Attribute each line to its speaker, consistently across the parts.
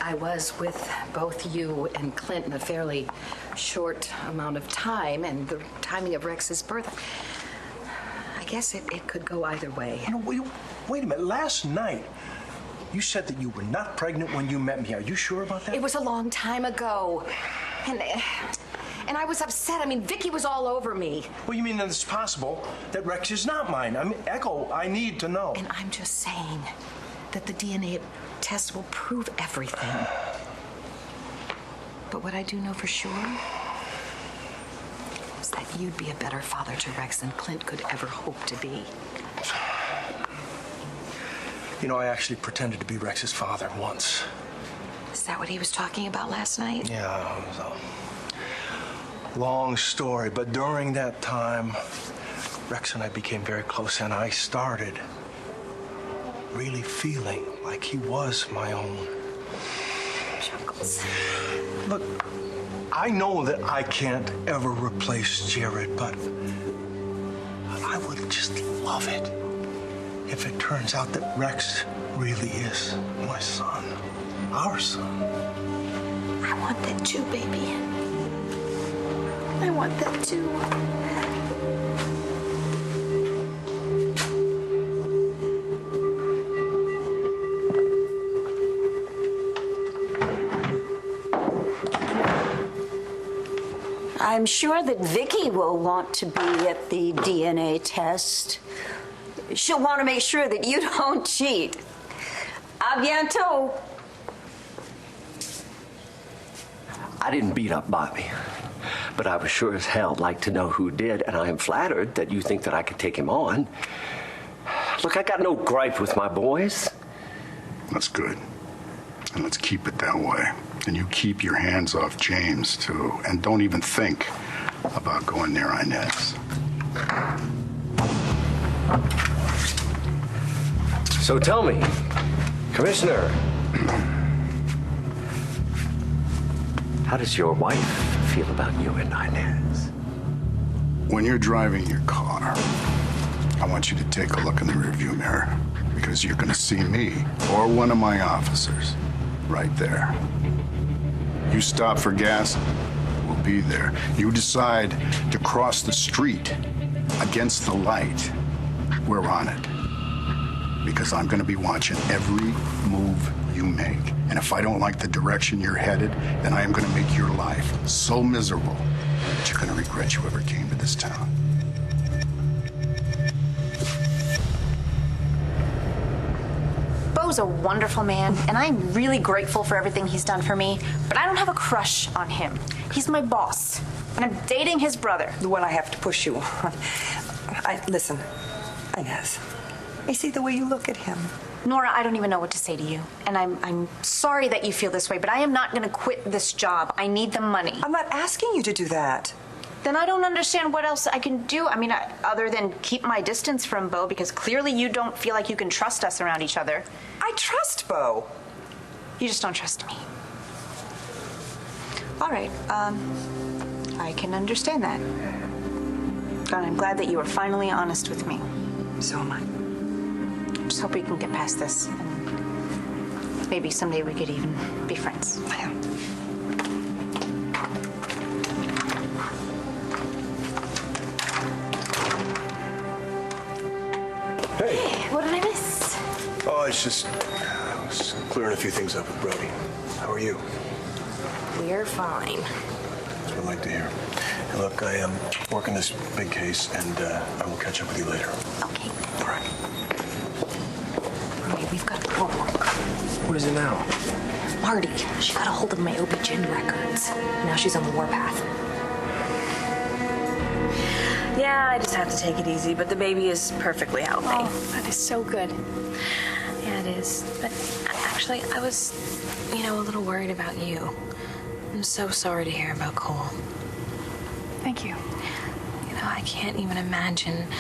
Speaker 1: I was with both you and Clint in a fairly short amount of time, and the timing of Rex's birth, I guess it could go either way.
Speaker 2: You know, wait a minute. Last night, you said that you were not pregnant when you met me. Are you sure about that?
Speaker 1: It was a long time ago. And I was upset. I mean, Vicky was all over me.
Speaker 2: Well, you mean that it's possible that Rex is not mine? I mean, Echo, I need to know.
Speaker 1: And I'm just saying that the DNA test will prove everything. But what I do know for sure is that you'd be a better father to Rex than Clint could ever hope to be.
Speaker 2: You know, I actually pretended to be Rex's father once.
Speaker 1: Is that what he was talking about last night?
Speaker 2: Yeah, it was a long story, but during that time, Rex and I became very close, and I started really feeling like he was my own.
Speaker 1: Chuckles.
Speaker 2: Look, I know that I can't ever replace Jared, but I would just love it if it turns out that Rex really is my son, our son.
Speaker 1: I want that too, baby. I want that too.
Speaker 3: I'm sure that Vicky will want to be at the DNA test. She'll want to make sure that you don't cheat. A bientôt.
Speaker 4: I didn't beat up Bobby, but I would sure as hell like to know who did, and I am flattered that you think that I could take him on. Look, I got no gripe with my boys.
Speaker 5: That's good. And let's keep it that way. And you keep your hands off James, too. And don't even think about going near Inez.
Speaker 4: So tell me, Commissioner, how does your wife feel about you and Inez?
Speaker 5: When you're driving your car, I want you to take a look in the rearview mirror, because you're going to see me or one of my officers right there. You stop for gas, we'll be there. You decide to cross the street against the light, we're on it. Because I'm gonna be watching every move you make. And if I don't like the direction you're headed, then I am gonna make your life so miserable that you're gonna regret you ever came to this town.
Speaker 6: Bo's a wonderful man, and I'm really grateful for everything he's done for me, but I don't have a crush on him. He's my boss, and I'm dating his brother.
Speaker 7: The one I have to push you on. Listen, Inez, I see the way you look at him.
Speaker 6: Nora, I don't even know what to say to you, and I'm sorry that you feel this way, but I am not going to quit this job. I need the money.
Speaker 7: I'm not asking you to do that.
Speaker 6: Then I don't understand what else I can do. I mean, other than keep my distance from Bo, because clearly you don't feel like you can trust us around each other.
Speaker 7: I trust Bo.
Speaker 6: You just don't trust me. All right, I can understand that. And I'm glad that you were finally honest with me.
Speaker 7: So am I.
Speaker 6: Just hope we can get past this, and maybe someday we could even be friends.
Speaker 7: Yeah.
Speaker 8: Hey.
Speaker 6: What did I miss?
Speaker 8: Oh, I was clearing a few things up with Brody. How are you?
Speaker 1: We're fine.
Speaker 8: That's what I like to hear. Hey, look, I am working this big case, and I will catch up with you later.
Speaker 6: Okay.
Speaker 8: All right.
Speaker 1: Roy, we've got a problem.
Speaker 8: What is it now?
Speaker 1: Marty, she got a hold of my OB-GYN records. Now she's on the warpath.
Speaker 9: Yeah, I just have to take it easy, but the baby is perfectly healthy.
Speaker 6: Oh, that is so good.
Speaker 9: Yeah, it is. But actually, I was, a little worried about you. I'm so sorry to hear about Cole.
Speaker 6: Thank you.
Speaker 9: I can't even imagine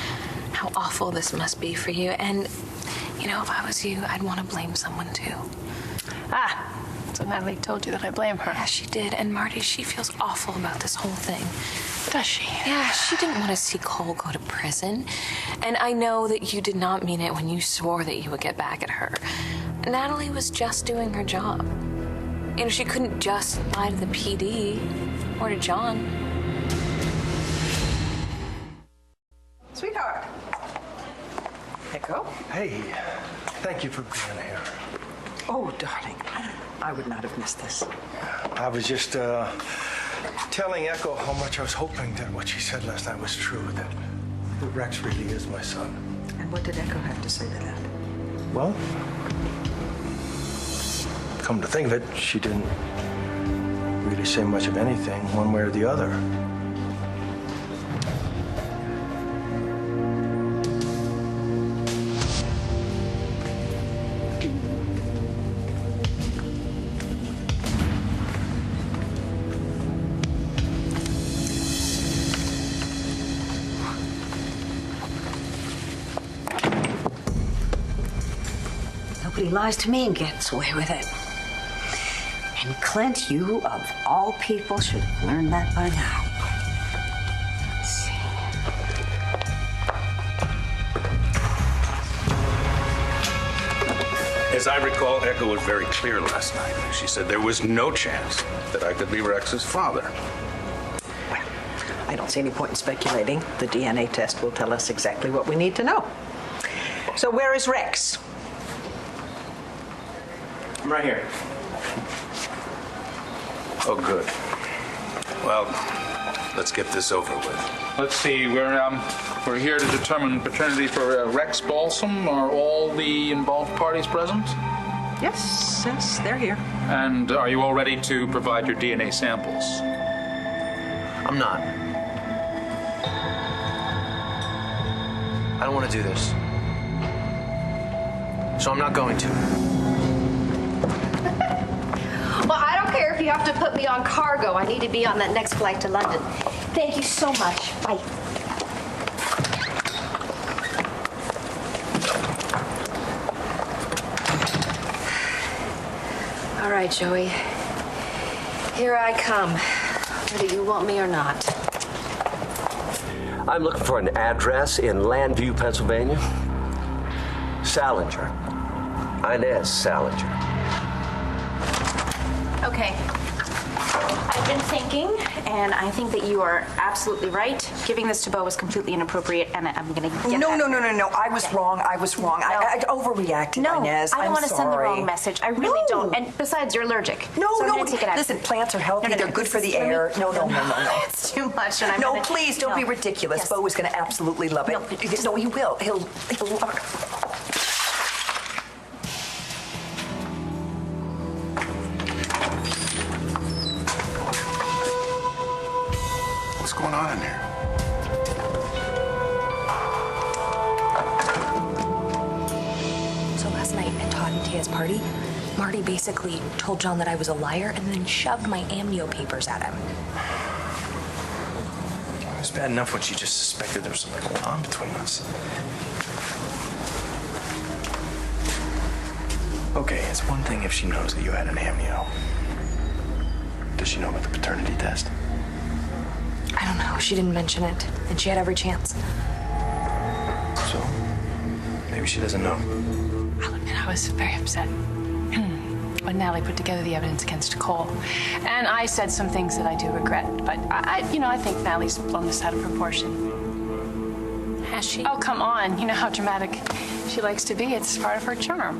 Speaker 9: how awful this must be for you. And, if I was you, I'd want to blame someone too.
Speaker 6: So Natalie told you that I blame her.
Speaker 9: Yeah, she did. And Marty, she feels awful about this whole thing.
Speaker 6: Does she?
Speaker 9: Yeah, she didn't want to see Cole go to prison. And I know that you did not mean it when you swore that you would get back at her. Natalie was just doing her job. You know, she couldn't just lie to the PD or to John.
Speaker 7: Sweetheart. Echo?
Speaker 2: Hey, thank you for being here.
Speaker 7: Oh, darling. I would not have missed this.
Speaker 2: I was just telling Echo how much I was hoping that what she said last night was true, that Rex really is my son.
Speaker 7: And what did Echo have to say to that?
Speaker 2: Well, come to think of it, she didn't really say much of anything, one way or the other.
Speaker 3: Nobody lies to me and gets away with it. And Clint, you of all people should have learned that by now. Let's see.
Speaker 10: As I recall, Echo was very clear last night. She said there was no chance that I could be Rex's father.
Speaker 7: Well, I don't see any point in speculating. The DNA test will tell us exactly what we need to know. So where is Rex?
Speaker 10: I'm right here. Oh, good. Well, let's get this over with.
Speaker 11: Let's see, we're here to determine paternity for Rex Balsam. Are all the involved parties present?
Speaker 7: Yes, they're here.
Speaker 11: And are you all ready to provide your DNA samples?
Speaker 12: I'm not. I don't want to do this. So I'm not going to.
Speaker 1: Well, I don't care if you have to put me on cargo. I need to be on that next flight to London. Thank you so much. Bye. All right, Joey. Here I come, whether you want me or not.
Speaker 4: I'm looking for an address in Landview, Pennsylvania. Salinger. Inez Salinger.
Speaker 6: Okay. I've been thinking, and I think that you are absolutely right. Giving this to Bo was completely inappropriate, and I'm going to get
Speaker 7: No.
Speaker 6: that.
Speaker 7: I was wrong. I overreacted,
Speaker 6: No,
Speaker 7: Inez.
Speaker 6: I don't want to send the wrong message. I really
Speaker 7: No.
Speaker 6: don't. And besides, you're allergic.
Speaker 7: No,
Speaker 6: so I'm gonna take it out.
Speaker 7: Listen, plants are healthy.
Speaker 6: No,
Speaker 7: They're good for the air. No.
Speaker 6: It's too much, and I'm
Speaker 7: No,
Speaker 6: gonna...
Speaker 7: please, don't be ridiculous.
Speaker 6: Yes.
Speaker 7: Bo is going to absolutely love it.
Speaker 6: No,
Speaker 7: No, he will. He'll love it.
Speaker 5: What's going on in here?
Speaker 13: So last night at Todd and Taya's party, Marty basically told John that I was a liar and then shoved my amnio papers at him.
Speaker 12: It was bad enough when she just suspected there was something going on between us. Okay, it's one thing if she knows that you had an amnio. Does she know about the paternity test?
Speaker 13: I don't know. She didn't mention it, and she had every chance.
Speaker 12: So, maybe she doesn't know.
Speaker 9: I'll admit I was very upset when Natalie put together the evidence against Cole. And I said some things that I do regret, but I think Natalie's blown this out of proportion.
Speaker 13: Has she?
Speaker 9: Oh, come on. You know how dramatic she likes to be. It's part of her charm.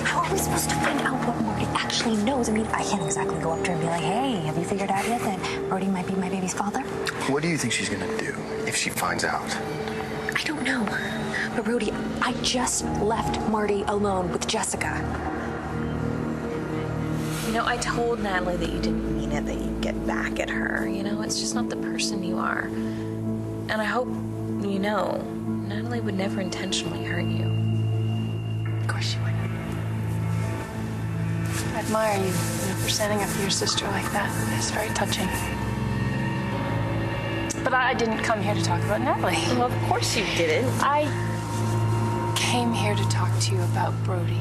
Speaker 13: How are we supposed to find out what Marty actually knows? I mean, I can't exactly go up to her and be like, hey, have you figured out yet that Brody might be my baby's father?
Speaker 12: What do you think she's gonna do if she finds out?
Speaker 13: I don't know. But Brody, I just left Marty alone with Jessica.
Speaker 9: You know, I told Natalie that you didn't mean it, that you'd get back at her. You know, it's just not the person you are. And I hope you know, Natalie would never intentionally hurt you. Of course she wouldn't. I admire you, for standing up for your sister like that. It's very touching. But I didn't come here to talk about Natalie.
Speaker 1: Well, of course you didn't.
Speaker 9: I came here to talk to you about Brody.